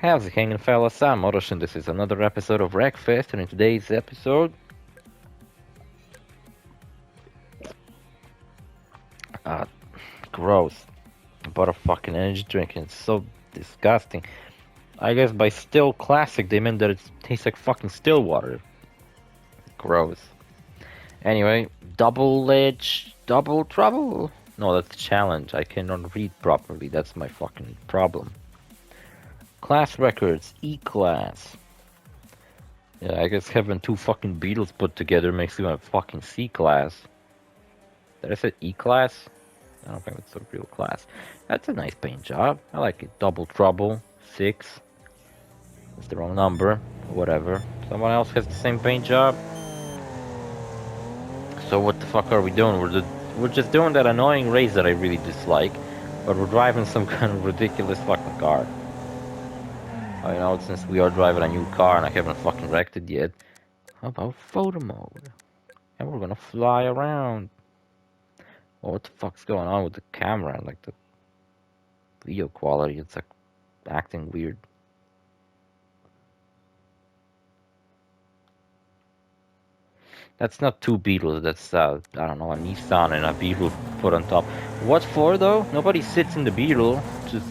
How's it hanging, fellas? I'm OrosZ, and this is another episode of Wreckfest, and in today's episode, uh, gross. I bought a fucking energy drink, and it's so disgusting. I guess by still classic, they meant that it tastes like fucking still water. Gross. Anyway, double edge, double trouble. No, that's the challenge. I cannot read properly. That's my fucking problem. Class records, E-class. Yeah, I guess having two fucking Beatles put together makes you a fucking C-class. Did I say E-class? I don't think it's a real class. That's a nice paint job. I like it. Double trouble, 6. That's the wrong number. Whatever. Someone else has the same paint job. So what the fuck are we doing? We're just doing that annoying race that I really dislike, but we're driving some kind of ridiculous fucking car. I know, since we are driving a new car and I haven't fucking wrecked it yet. How about photo mode? And we're gonna fly around. Oh, what the fuck's going on with the camera? Like the video quality, it's like acting weird. That's not two Beetles, that's I don't know, a Nissan and a Beetle put on top. What for though? Nobody sits in the Beetle. Just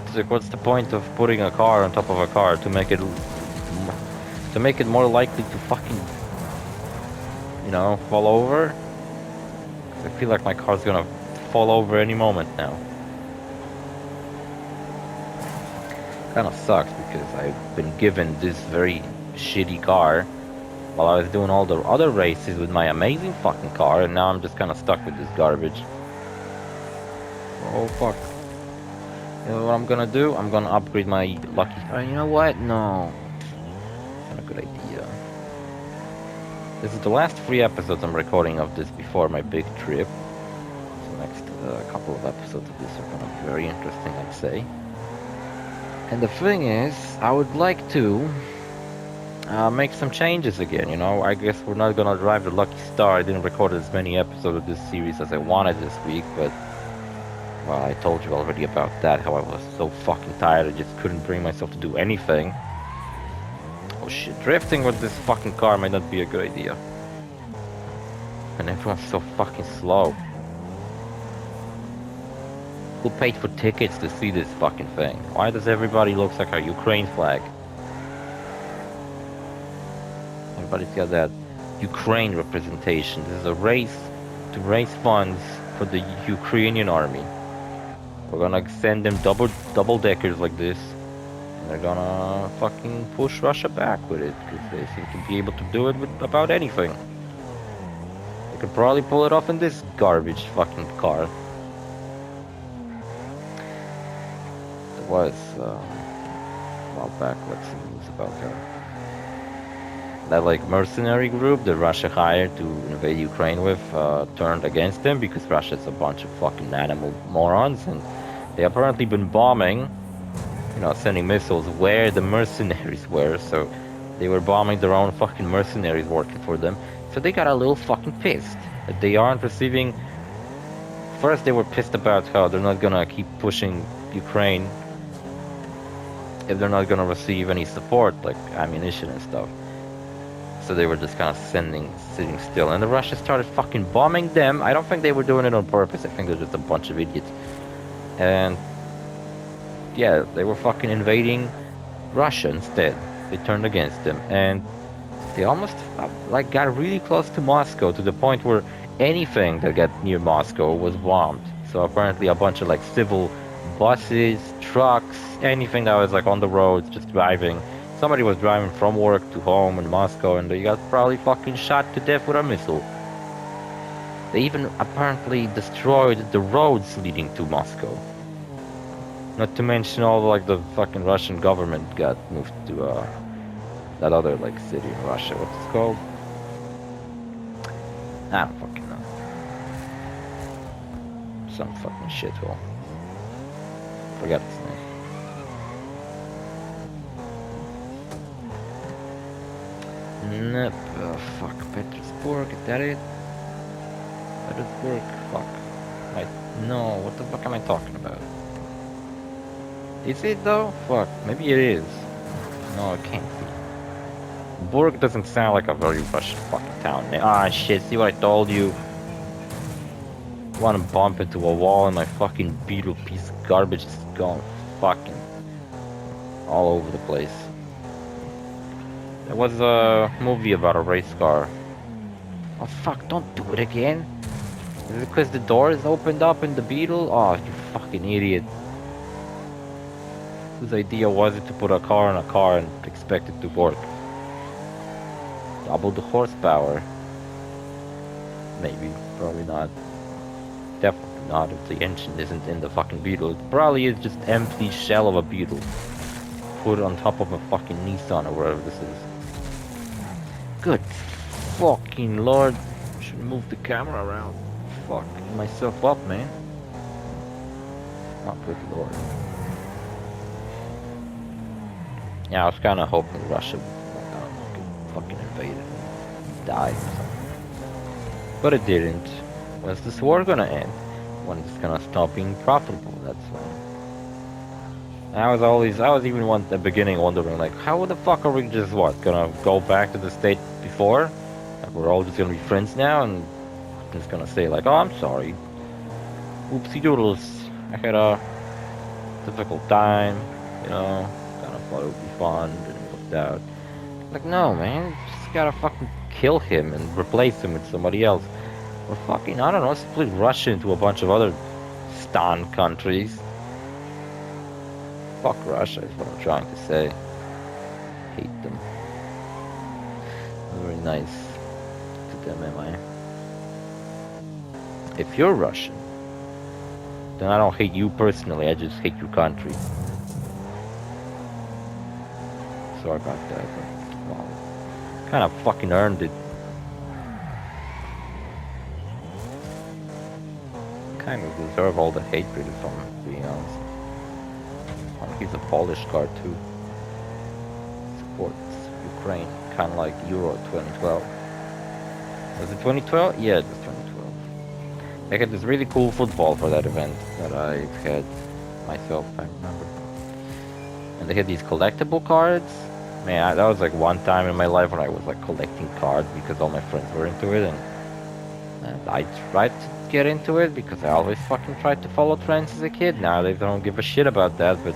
it's like, what's the point of putting a car on top of a car to make it more likely to fucking, fall over? 'Cause I feel like my car's gonna fall over any moment now. Kind of sucks because I've been given this very shitty car while I was doing all the other races with my amazing fucking car, and now I'm just kind of stuck with this garbage. Oh fuck. You know what I'm gonna do? I'm gonna upgrade my lucky... you know what? No. Not a good idea. This is the last 3 episodes I'm recording of this before my big trip. So next couple of episodes of this are gonna be very interesting, I'd say. And the thing is, I would like to make some changes again, I guess we're not gonna drive the Lucky Star. I didn't record as many episodes of this series as I wanted this week, but... well, I told you already about that, how I was so fucking tired, I just couldn't bring myself to do anything. Oh shit, drifting with this fucking car might not be a good idea. And everyone's so fucking slow. Who paid for tickets to see this fucking thing? Why does everybody look like a Ukraine flag? Everybody's got that Ukraine representation. This is a race to raise funds for the Ukrainian army. We're gonna send them double deckers like this, and they're gonna fucking push Russia back with it, because they seem to be able to do it with about anything. They could probably pull it off in this garbage fucking car. There was a while back, let's see news about that. That like mercenary group that Russia hired to invade Ukraine with turned against them because Russia's a bunch of fucking animal morons, and they apparently been bombing, sending missiles where the mercenaries were, so they were bombing their own fucking mercenaries working for them. So they got a little fucking pissed that they aren't receiving... First they were pissed about how they're not gonna keep pushing Ukraine if they're not gonna receive any support, like ammunition and stuff. So they were just kind of sitting still, and the Russians started fucking bombing them. I don't think they were doing it on purpose. I think they're just a bunch of idiots. And yeah, they were fucking invading Russia instead. They turned against them, and they almost like got really close to Moscow, to the point where anything that got near Moscow was bombed. So apparently a bunch of like civil buses, trucks, anything that was like on the roads, just driving. Somebody was driving from work to home in Moscow, and they got probably fucking shot to death with a missile. They even apparently destroyed the roads leading to Moscow. Not to mention all like the fucking Russian government got moved to that other like city in Russia. What's it called? I don't fucking know. Some fucking shithole. Forgot its name. Nope. Oh, fuck. Petersburg, is that it? Petersburg, fuck. No, what the fuck am I talking about? Is it though? Fuck, maybe it is. No, it can't be. Burg doesn't sound like a very Russian fucking town name. Ah, shit, see what I told you? Want to bump into a wall and my fucking beetle piece of garbage is going fucking all over the place. There was a movie about a race car. Oh fuck, don't do it again. Is it because the door is opened up in the beetle? Oh, you fucking idiot. Whose idea was it to put a car in a car and expect it to work? Double the horsepower. Maybe, probably not. Definitely not if the engine isn't in the fucking beetle. It probably is just empty shell of a beetle. Put on top of a fucking Nissan or whatever this is. Good fucking lord. I should move the camera around. Fucking myself up, man. Oh, good lord. Yeah, I was kind of hoping Russia would fucking invade and die or something. But it didn't. When's this war gonna end? When it's gonna stop being profitable, that's why. I was even at the beginning wondering, like, how the fuck are we just, gonna go back to the state before? Like, we're all just gonna be friends now, and it's gonna say, like, oh, I'm sorry. Oopsie doodles. I had a difficult time, you know, kind of thought it would be fun, and it worked out. Like, no, man, you just gotta fucking kill him and replace him with somebody else. Or fucking, I don't know, split Russia into a bunch of other Stan countries. Fuck Russia is what I'm trying to say. Hate them. Very nice to them, am I? If you're Russian, then I don't hate you personally, I just hate your country. Sorry about that, but, well, kind of fucking earned it. Kind of deserve all the hatred if I'm being honest. Oh, he's a Polish car too. Supports Ukraine, kind of like Euro 2012. Was it 2012? Yeah, it was 2012. They had this really cool football for that event that I had myself, I remember. And they had these collectible cards. Man, that was like one time in my life when I was like collecting cards because all my friends were into it, and I tried to get into it because I always fucking tried to follow trends as a kid. Now they don't give a shit about that, but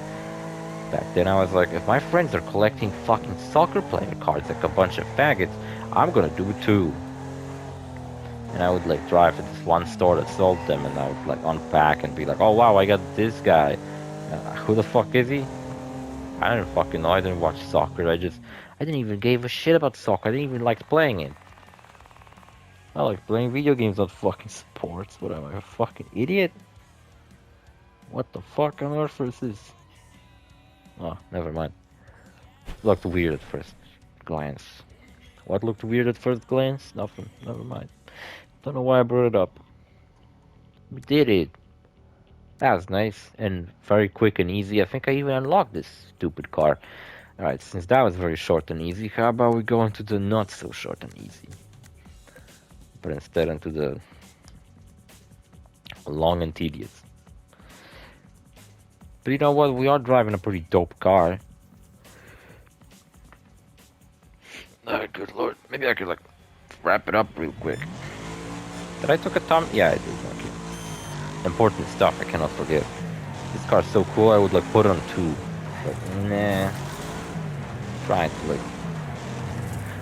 back then I was like, if my friends are collecting fucking soccer player cards like a bunch of faggots, I'm gonna do it too. And I would like drive to this one store that sold them, and I would like unpack and be like, oh wow, I got this guy. Who the fuck is he? I didn't fucking know. I didn't watch soccer. I didn't even give a shit about soccer. I didn't even like playing it. I like playing video games, not fucking sports. What am I, a fucking idiot? What the fuck on earth is this? Oh, never mind. Looked weird at first glance. What looked weird at first glance? Nothing. Never mind. Don't know why I brought it up. We did it. That was nice and very quick and easy. I think I even unlocked this stupid car. Alright, since that was very short and easy, how about we go into the not so short and easy? But instead into the long and tedious. But you know what? We are driving a pretty dope car. Good lord. Maybe I could like wrap it up real quick. Did I took a thumb? Yeah, I did. Okay. Important stuff I cannot forget. This car's so cool I would like put it on 2. But nah. Trying to like...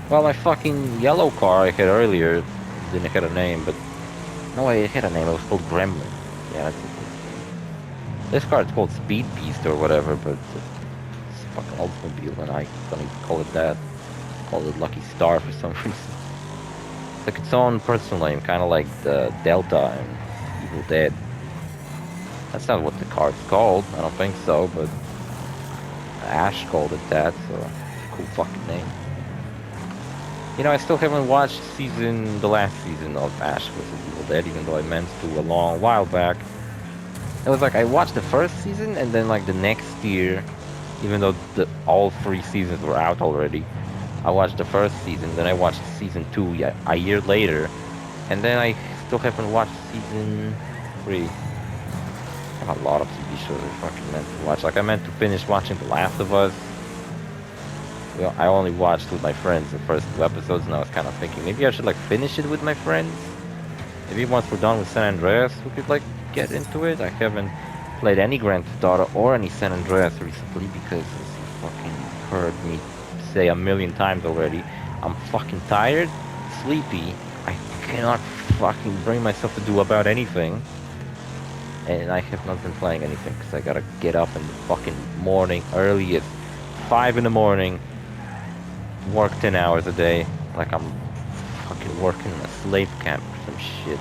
Well, my fucking yellow car I had earlier didn't have a name, but... No, it had a name. It was called Gremlin. Yeah, that's it. This car is called Speed Beast or whatever, but it's a fucking Oldsmobile and I don't even call it that. I call it Lucky Star for some reason. It's like its own personal name, kind of like the Delta and Evil Dead. That's not what the car's called, I don't think so, but Ash called it that, so it's a cool fucking name. You know, I still haven't watched the last season of Ash vs. Evil Dead, even though I meant to a long while back. It was like, I watched the first season, and then like the next year, even though all 3 seasons were out already, I watched the first season, then I watched season 2 a year later, and then I still haven't watched season 3. I have a lot of TV shows I fucking meant to watch. Like, I meant to finish watching The Last of Us. Well, I only watched with my friends the first 2 episodes, and I was kind of thinking maybe I should like finish it with my friends. Maybe once we're done with San Andreas, we could like get into it. I haven't played any Grand Theft Auto or any San Andreas recently because, as you fucking heard me say a million times already, I'm fucking tired, sleepy. I cannot fucking bring myself to do about anything. And I have not been playing anything because I gotta get up in the fucking morning, early at 5 in the morning, work 10 hours a day, like I'm fucking working in a slave camp or some shit.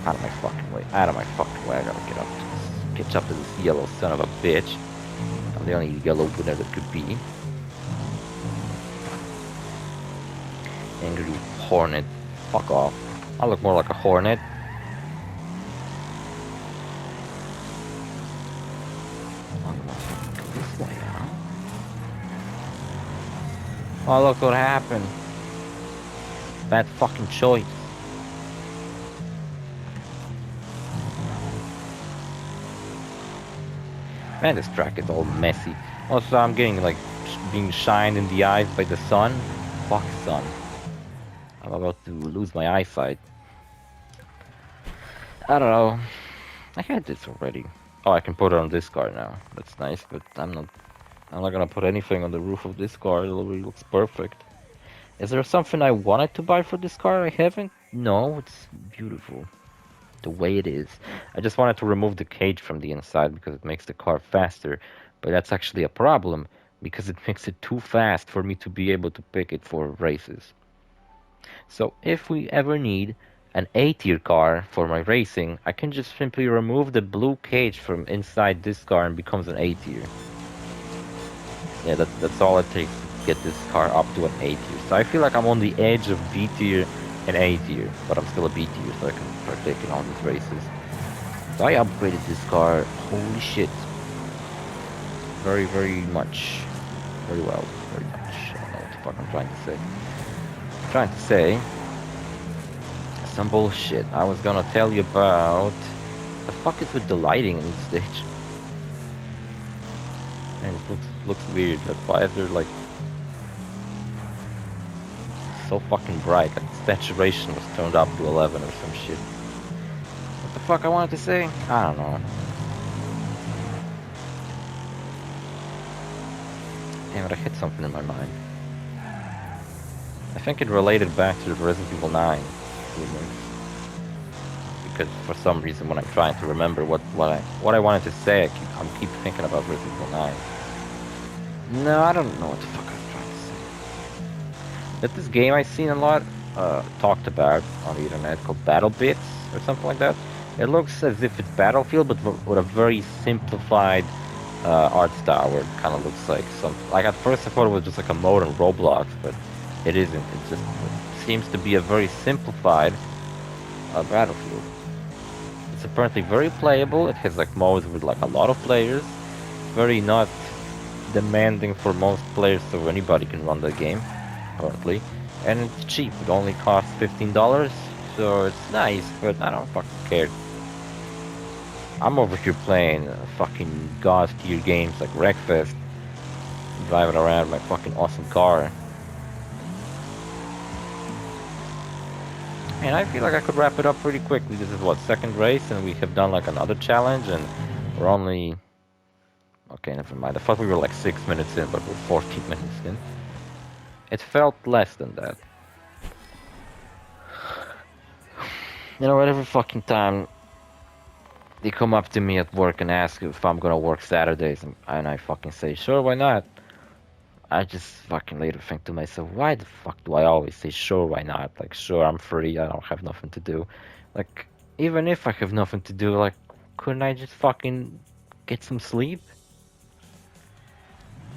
Out of my fucking way, out of my fucking way, I gotta get up to this, catch up to this yellow son of a bitch. I'm the only yellow winner that could be. Angry hornet, fuck off. I look more like a hornet. Oh, look what happened. Bad fucking choice. Man, this track is all messy. Also, I'm getting like being shined in the eyes by the sun. Fuck sun. I'm about to lose my eyesight. I don't know. I had this already. Oh, I can put it on this car now. That's nice, but I'm not gonna put anything on the roof of this car. It already looks perfect. Is there something I wanted to buy for this car I haven't? No, it's beautiful. The way it is. I just wanted to remove the cage from the inside because it makes the car faster. But that's actually a problem because it makes it too fast for me to be able to pick it for races. So if we ever need an A-tier car for my racing, I can just simply remove the blue cage from inside this car and becomes an A-tier. Yeah, that's all it takes to get this car up to an A-tier. So I feel like I'm on the edge of B-tier and A-tier, but I'm still a B-tier, so I can start taking on these races. So I upgraded this car, holy shit. Very, very much. Very well, very much. I don't know what the fuck I'm trying to say. I'm trying to say some bullshit. I was gonna tell you about... The fuck is with the lighting in this stage? And it looks weird. Like, why is there like so fucking bright? Like saturation was turned up to 11 or some shit. What the fuck I wanted to say? I don't know. Damn it, I hit something in my mind. I think it related back to the Resident Evil 9 because for some reason when I'm trying to remember what I wanted to say, I keep thinking about Resident Evil 9. No, I don't know what the fuck I was trying to say. That this game I've seen a lot talked about on the internet called Battle Bits or something like that. It looks as if it's Battlefield, but with a very simplified art style, where it kind of looks like some. Like at first I thought it was just like a mode on Roblox, but it isn't. It seems to be a very simplified Battlefield. It's apparently very playable. It has like modes with like a lot of players. Very not demanding for most players, so anybody can run the game currently, and it's cheap. It only costs $15, so it's nice, but I don't fucking care. I'm over here playing fucking god tier games like Wreckfest, driving around my fucking awesome car, and I feel like I could wrap it up pretty quickly. This is what, second race, and we have done like another challenge, and we're only... Okay, never mind. I thought we were like 6 minutes in, but we're 14 minutes in. It felt less than that. You know, every fucking time they come up to me at work and ask if I'm gonna work Saturdays, and I fucking say, sure, why not? I just fucking later think to myself, why the fuck do I always say, sure, why not? Like, sure, I'm free, I don't have nothing to do. Like, even if I have nothing to do, like, couldn't I just fucking get some sleep?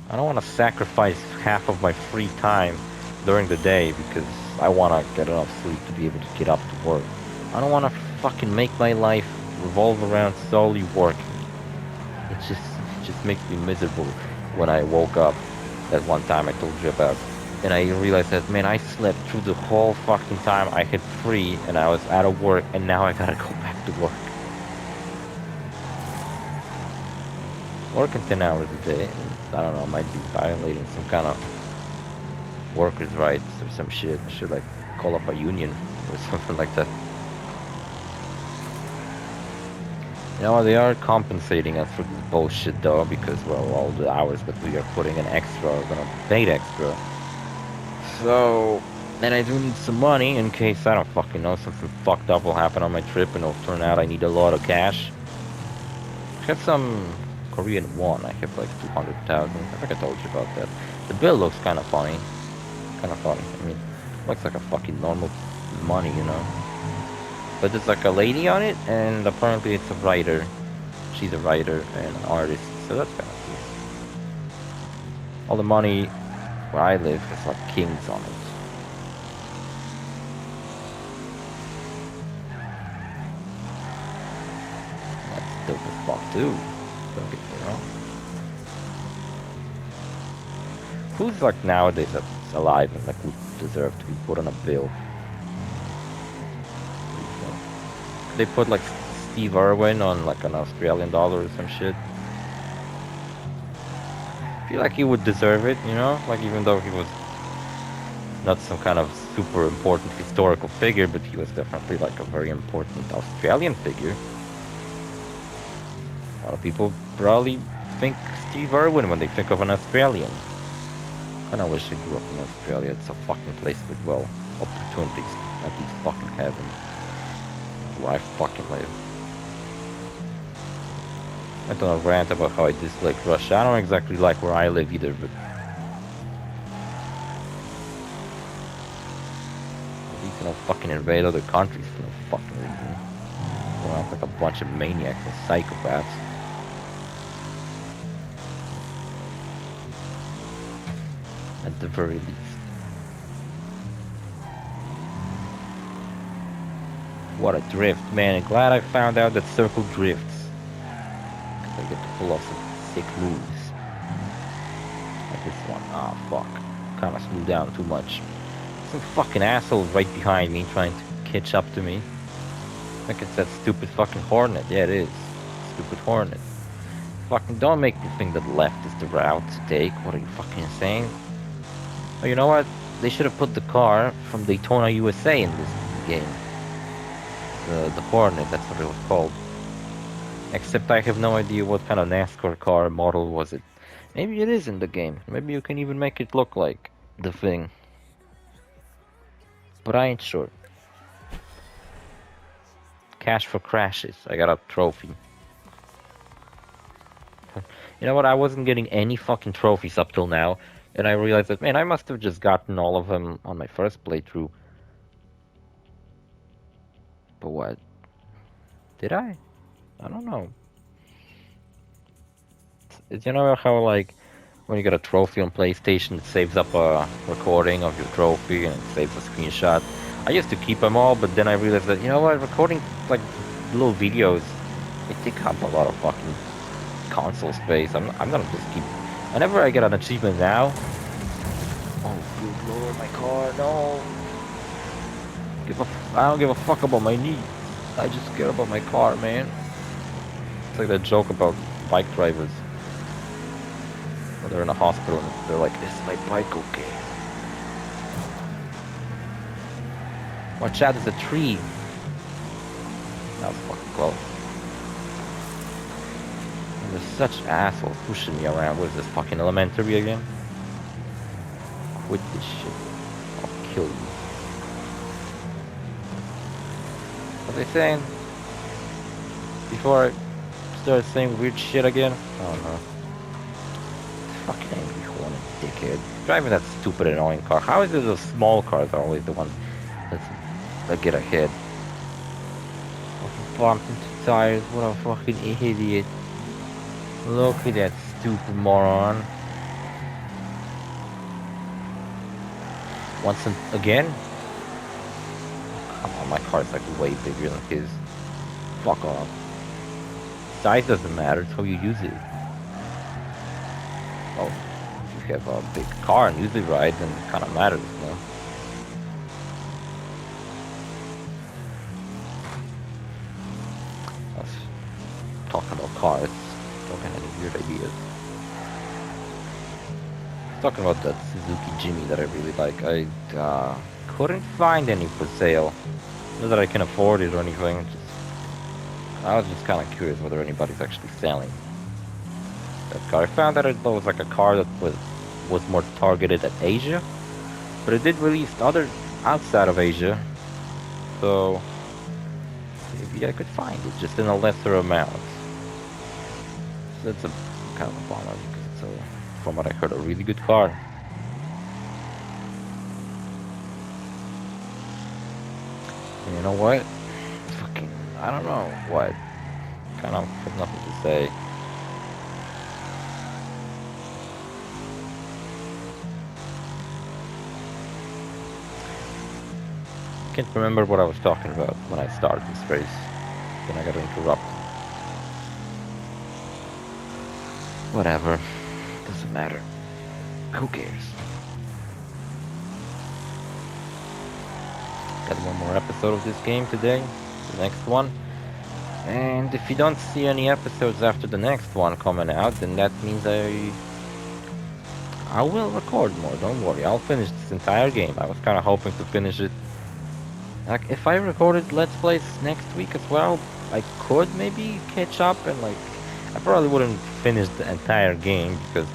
I don't want to sacrifice half of my free time during the day because I want to get enough sleep to be able to get up to work. I don't want to fucking make my life revolve around solely working. It just makes me miserable when I woke up that one time I told you about. And I realized that, man, I slept through the whole fucking time I had free and I was out of work, and now I gotta go back to work. working 10 hours a day. I don't know, I might be violating some kind of workers' rights or some shit. I should like call up a union or something like that. You know, they are compensating us for this bullshit though, because well, all the hours that we are putting in extra are gonna be paid extra. So, then I do need some money in case, I don't fucking know, something fucked up will happen on my trip and it'll turn out I need a lot of cash. I have some Korean won. I have like 200,000. I think I told you about that. The bill looks kind of funny. Kind of funny. I mean, looks like a fucking normal money, you know. But there's like a lady on it, and apparently it's a writer. She's a writer and an artist, so that's kind of cool. All the money where I live has like kings on it. That's dope as fuck too. Don't get me wrong. Who's like nowadays that's alive and like would deserve to be put on a bill? They put like Steve Irwin on like an Australian dollar or some shit. I feel like he would deserve it, you know? Like even though he was not some kind of super important historical figure, but he was definitely like a very important Australian figure. A lot of people probably think Steve Irwin when they think of an Australian. Kinda wish I grew up in Australia. It's a fucking place with, well, opportunities at least fucking heaven. Where I fucking live. I don't rant about how I dislike Russia. I don't exactly like where I live either, but you can fucking invade other countries for no fucking reason. You know, like a bunch of maniacs and psychopaths. At the very least. What a drift, man. Glad I found out that circle drifts. I get to pull off some sick moves. Like this one. Ah, fuck. Kinda slowed down too much. Some fucking assholes right behind me trying to catch up to me. I think it's that stupid fucking Hornet. Yeah, it is. Stupid Hornet. Fucking don't make me think that left is the route to take. What are you fucking saying? Oh, you know what? They should have put the car from Daytona, USA in this game. The Hornet, that's what it was called. Except I have no idea what kind of NASCAR car model was it. Maybe it is in the game. Maybe you can even make it look like the thing. But I ain't sure. Cash for crashes. I got a trophy. You know what? I wasn't getting any fucking trophies up till now. And I realized that, man, I must have just gotten all of them on my first playthrough. But what? Did I? I don't know. You know how, like, when you get a trophy on PlayStation, it saves up a recording of your trophy and it saves a screenshot? I used to keep them all, but then I realized that, you know what, recording, like, little videos, they take up a lot of fucking console space. I'm gonna just keep... Whenever I get an achievement now... Oh, good lord, my car, no! I don't give a fuck about my needs. I just care about my car, man. It's like that joke about bike drivers. When they're in a hospital and they're like, is my bike okay? Watch out, there's a tree. That was fucking close. And there's such assholes pushing me around. What is this, fucking elementary again? Quit this shit. I'll kill you. What are they saying? Before I start saying weird shit again? Oh no. Fucking angry Hornet, dickhead. Driving that stupid annoying car. How is it those small cars are always the ones that get ahead? Fucking bumped into tires. What a fucking idiot. Look at that stupid moron. Once again? Come on, my car's like way bigger than his. Fuck off. Size doesn't matter, it's how you use it. Well, if you have a big car and use it right, then it kind of matters, you know? I was talking about cars. Don't have any weird ideas. Talking about that Suzuki Jimmy that I really like. I couldn't find any for sale. Not that I can afford it or anything. I was just kind of curious whether anybody's actually selling that car. I found that it was like a car that was more targeted at Asia, but it did release other outside of Asia, so maybe I could find it just in a lesser amount. So that's a kind of a bummer because it's from what I heard, a really good car. And you know what? Fucking, I don't know what. Kind of have nothing to say. Can't remember what I was talking about when I started this race. Then I got interrupted. Whatever. Doesn't matter. Who cares? Got one more episode of this game today. The next one. And if you don't see any episodes after the next one coming out, then that means I will record more, don't worry. I'll finish this entire game. I was kind of hoping to finish it. Like, if I recorded Let's Plays next week as well, I could maybe catch up and, like, I probably wouldn't finish the entire game because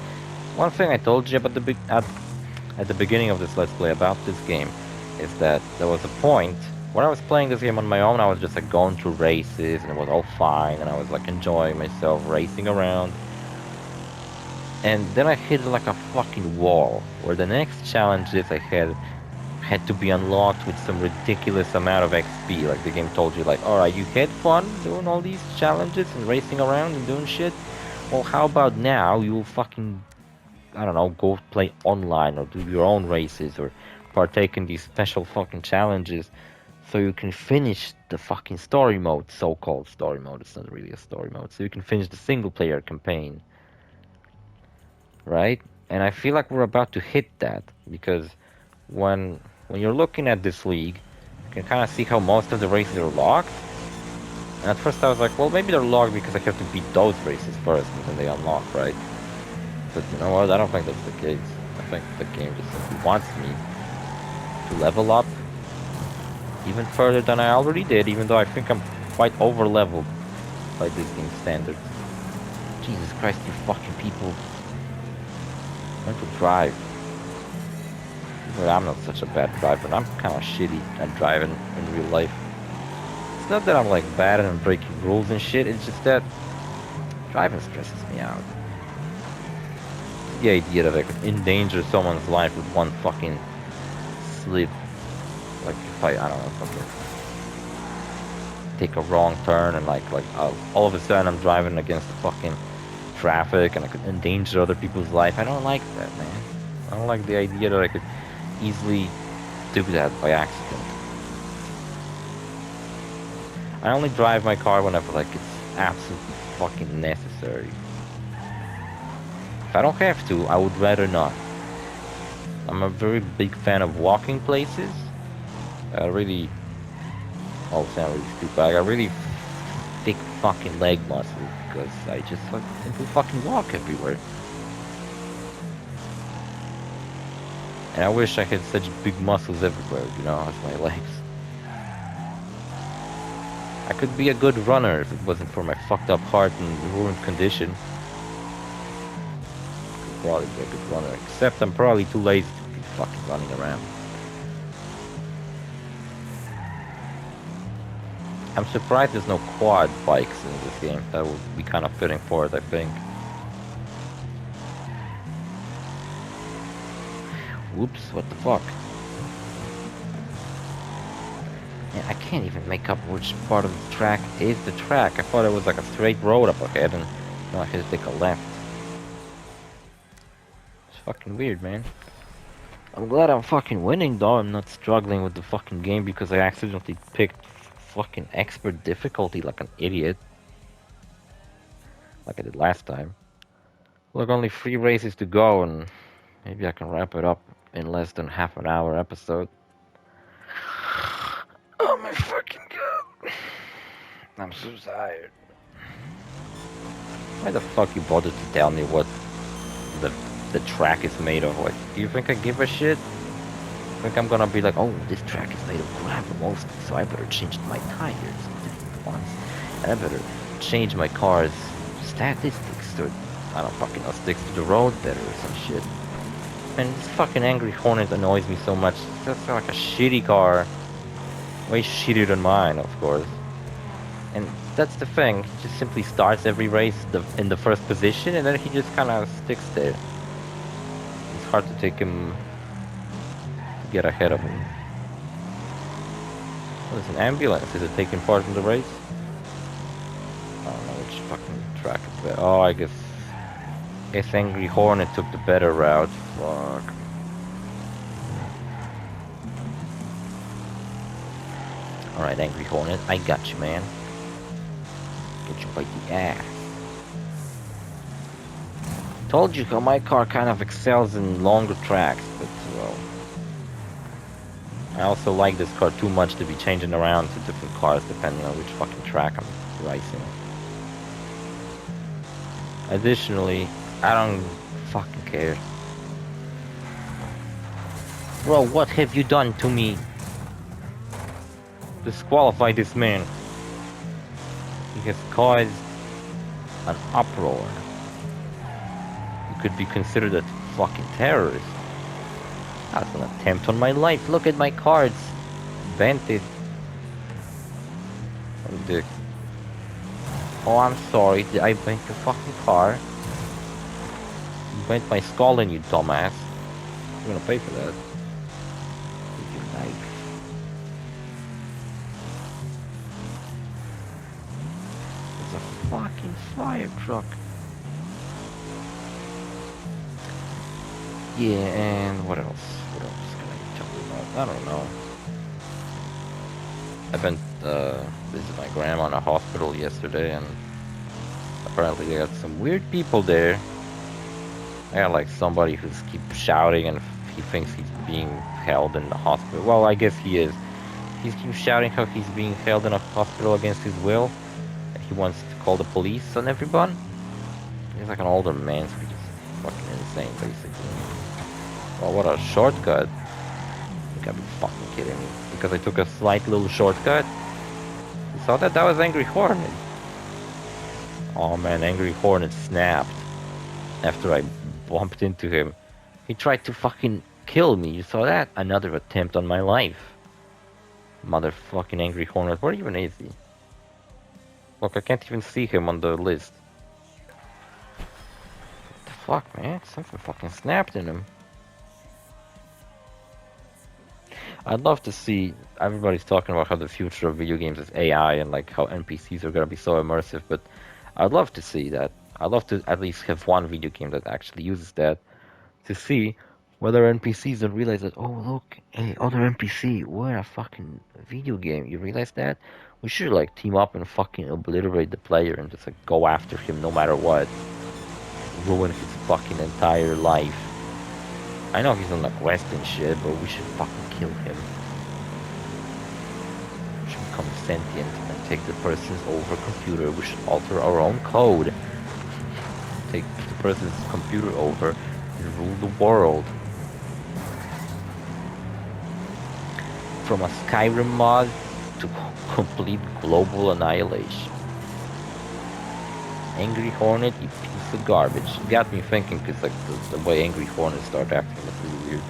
one thing I told you about at the beginning of this Let's Play about this game is that there was a point when I was playing this game on my own. I was just like going through races and it was all fine and I was like enjoying myself racing around. And then I hit like a fucking wall where the next challenges I had to be unlocked with some ridiculous amount of XP. Like the game told you, like, alright, you had fun doing all these challenges and racing around and doing shit. Well, how about now you fucking, I don't know, go play online or do your own races or partake in these special fucking challenges so you can finish the fucking story mode, so-called story mode. It's not really a story mode. So you can finish the single player campaign. Right? And I feel like we're about to hit that because when you're looking at this league, you can kind of see how most of the races are locked. And at first I was like, well, maybe they're locked because I have to beat those races first and then they unlock, right? But you know what? I don't think that's the case. I think the game just simply wants me to level up even further than I already did, even though I think I'm quite over-leveled by this game standards. Jesus Christ, you fucking people. Learn to drive. Well, I'm not such a bad driver, and I'm kind of shitty at driving in real life. It's not that I'm like bad at breaking rules and shit, it's just that driving stresses me out. The idea that I could endanger someone's life with one fucking slip. Like if I don't know, fucking take a wrong turn and like all of a sudden I'm driving against the fucking traffic and I could endanger other people's life. I don't like that, man. I don't like the idea that I could easily do that by accident. I only drive my car whenever like it's absolutely fucking necessary. If I don't have to, I would rather not. I'm a very big fan of walking places. I really... Oh, sound really stupid. I got really thick fucking leg muscles because I just like simply fucking walk everywhere. And I wish I had such big muscles everywhere, you know, as my legs. I could be a good runner if it wasn't for my fucked up heart and ruined condition. I could probably be a good runner, except I'm probably too lazy to be fucking running around. I'm surprised there's no quad bikes in this game. That would be kind of fitting for it, I think. Whoops, what the fuck? Man, I can't even make up which part of the track is the track. I thought it was like a straight road up ahead and now I had to take a left. It's fucking weird, man. I'm glad I'm fucking winning though. I'm not struggling with the fucking game because I accidentally picked fucking expert difficulty like an idiot. Like I did last time. Look, only 3 races to go and maybe I can wrap it up in less than half an hour episode. Oh my fucking god. I'm so tired. Why the fuck you bothered to tell me what the the track is made of? Like, do you think I give a shit? I think I'm gonna be like, oh, this track is made of gravel mostly, so I better change my tires to different ones. And I better change my car's statistics to, I don't fucking know, sticks to the road better or some shit. And this fucking Angry Hornet annoys me so much. It's just like a shitty car. Way shittier than mine, of course. And that's the thing. He just simply starts every race in the first position, and then he just kind of sticks there. It's hard to take him, to get ahead of him. Oh, there's an ambulance. Is it taking part in the race? I don't know which fucking track it's better. Oh, I guess Angry Hornet took the better route. Fuck. Alright, Angry Hornet, I got you, man. Get you by the ass. Told you how my car kind of excels in longer tracks, but well, I also like this car too much to be changing around to different cars depending on which fucking track I'm racing. Additionally, I don't fucking care. Bro, what have you done to me? Disqualify this man. He has caused an uproar. He could be considered a fucking terrorist. That's an attempt on my life. Look at my cards. Vented. What a dick. Oh, I'm sorry. Did I bent your fucking car? You bent my skull in, you dumbass. You're gonna pay for that. With your knife. It's a fucking fire truck. Yeah, and what else? What else can I tell you about? I don't know. I went visit my grandma in a hospital yesterday, and apparently they got some weird people there. I got like somebody who's keep shouting, and he thinks he's being held in the hospital. Well, I guess he is. He keeps shouting how he's being held in a hospital against his will. He wants to call the police on everyone. He's like an older man, so he's just fucking insane, basically. Well, what a shortcut. You gotta be fucking kidding me. Because I took a slight little shortcut. You saw that? That was Angry Hornet. Oh man, Angry Hornet snapped. After I bumped into him. He tried to fucking kill me. You saw that? Another attempt on my life. Motherfucking Angry Hornet. Where even is he? Look, I can't even see him on the list. What the fuck, man? Something fucking snapped in him. I'd love to see, everybody's talking about how the future of video games is AI and like how NPCs are gonna be so immersive, but I'd love to see that. I'd love to at least have one video game that actually uses that to see whether NPCs don't realize that, oh look, hey, other NPC, we're a fucking video game. You realize that? We should like team up and fucking obliterate the player and just like go after him no matter what. Ruin his fucking entire life. I know he's on the quest and shit, but we should fucking kill him. We should become sentient and take the person's over computer. We should alter our own code. Take the person's computer over and rule the world. From a Skyrim mod to complete global annihilation. Angry Hornet, you piece of garbage. It got me thinking, because like the way Angry Hornet started acting was really weird.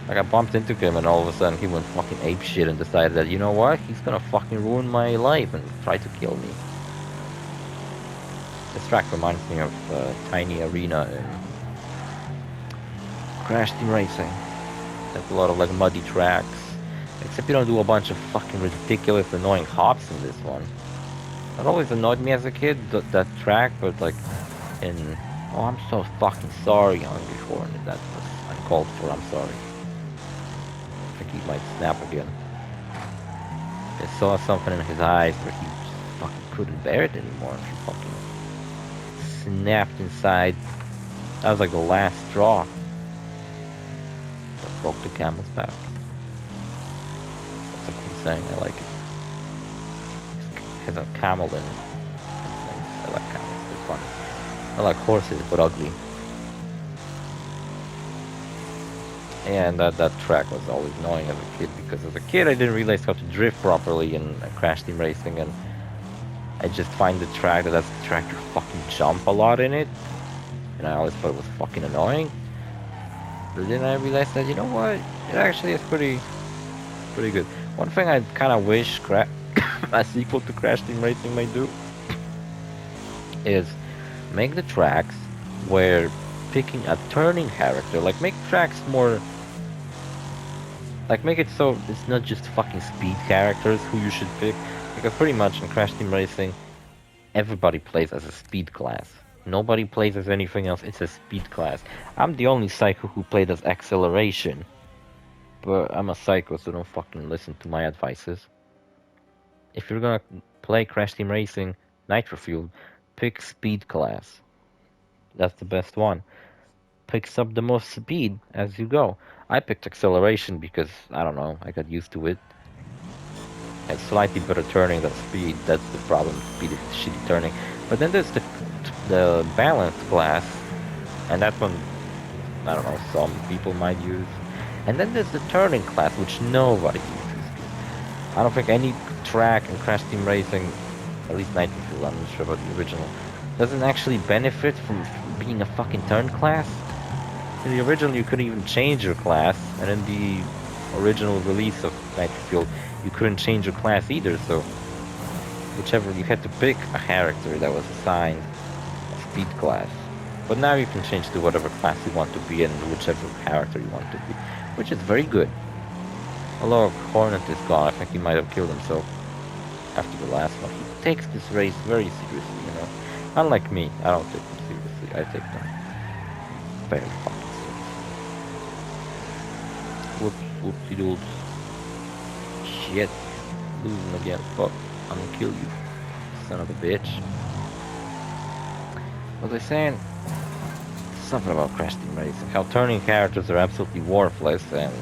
Like I bumped into him and all of a sudden he went fucking ape shit and decided that, you know what, he's gonna fucking ruin my life and try to kill me. This track reminds me of Tiny Arena in Crash Team Racing. There's a lot of like muddy tracks. Except you don't do a bunch of fucking ridiculous annoying hops in this one. That always annoyed me as a kid, that track, but like in... Oh, I'm so fucking sorry, Angry Hornet. That was uncalled for, I'm sorry. I think he might snap again. I saw something in his eyes where he just fucking couldn't bear it anymore. He fucking snapped inside. That was like the last straw. That broke the camel's back. That's a cool saying, I like it. Has a camel in it. I like camels, they're I like horses, but ugly. And that track was always annoying as a kid, because as a kid I didn't realize how to drift properly in Crash Team Racing, and I just find the track that has the track to fucking jump a lot in it, and I always thought it was fucking annoying. But then I realized that, you know what, it actually is pretty good. One thing I kind of wish a sequel to Crash Team Racing might do is make the tracks where picking a turning character, like make tracks more, like make it so it's not just fucking speed characters who you should pick, because pretty much in Crash Team Racing everybody plays as a speed class. Nobody plays as anything else, it's a speed class. I'm the only psycho who played as acceleration, but I'm a psycho, so don't fucking listen to my advices. If you're gonna play Crash Team Racing Nitro Fuel, pick speed class. That's the best one. Picks up the most speed as you go. I picked acceleration because, I don't know, I got used to it. Had slightly better turning than speed, that's the problem, speed is shitty turning. But then there's the balanced class, and that one, I don't know, some people might use. And then there's the turning class, which nobody uses. I don't think any track in Crash Team Racing, at least Nitro Fuel, I'm not sure about the original, doesn't actually benefit from being a fucking turn class. In the original, you couldn't even change your class, and in the original release of Nitro Fuel, you couldn't change your class either, so whichever, you had to pick a character that was assigned a speed class. But now you can change to whatever class you want to be and whichever character you want to be, which is very good. Although Hornet is gone, I think he might have killed himself after the last one. He takes this race very seriously, you know. Unlike me, I don't take them seriously, I take them very fucking whoopsie doodles. Shit. Losing again. Fuck. I'm gonna kill you. Son of a bitch. What was I saying? Something about Crash Team Racing. How turning characters are absolutely worthless, and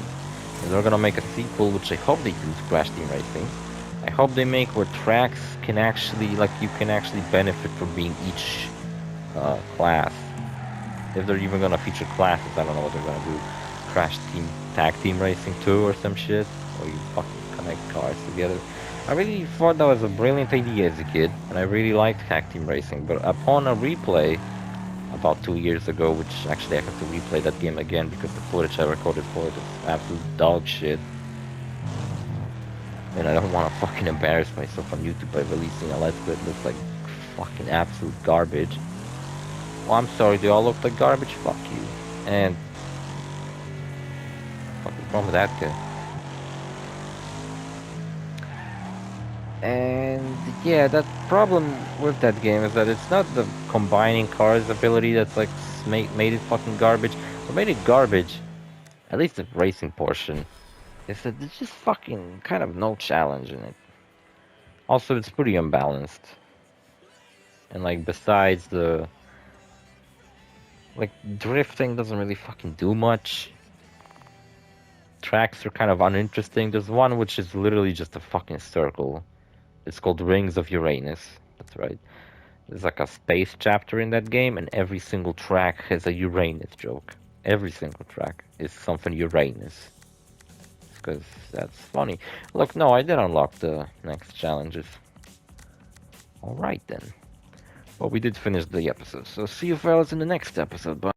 they're gonna make a sequel, which I hope they use Crash Team Racing. I hope they make where tracks can actually, like, you can actually benefit from being each class. If they're even gonna feature classes, I don't know what they're gonna do. Crash Team Tag Team Racing 2 or some shit, or you fucking connect cars together. I really thought that was a brilliant idea as a kid, and I really liked Tag Team Racing, but upon a replay about 2 years ago, which actually I have to replay that game again because the footage I recorded for it is absolute dog shit, and I don't want to fucking embarrass myself on YouTube by releasing a Let's Play that looks like fucking absolute garbage. Oh, I'm sorry, they all look like garbage? Fuck you. And what's wrong with that guy? And yeah, that problem with that game is that it's not the combining cars ability that's like made it fucking garbage. What made it garbage, at least the racing portion, is that there's just fucking kind of no challenge in it. Also, it's pretty unbalanced. And like, besides the, like, drifting doesn't really fucking do much. Tracks are kind of uninteresting. There's one which is literally just a fucking circle. It's called Rings of Uranus. That's right. There's like a space chapter in that game, and every single track has a Uranus joke. Every single track is something Uranus. Because that's funny. Look, no, I did unlock the next challenges. Alright then. Well, we did finish the episode, so see you fellas in the next episode. Bye.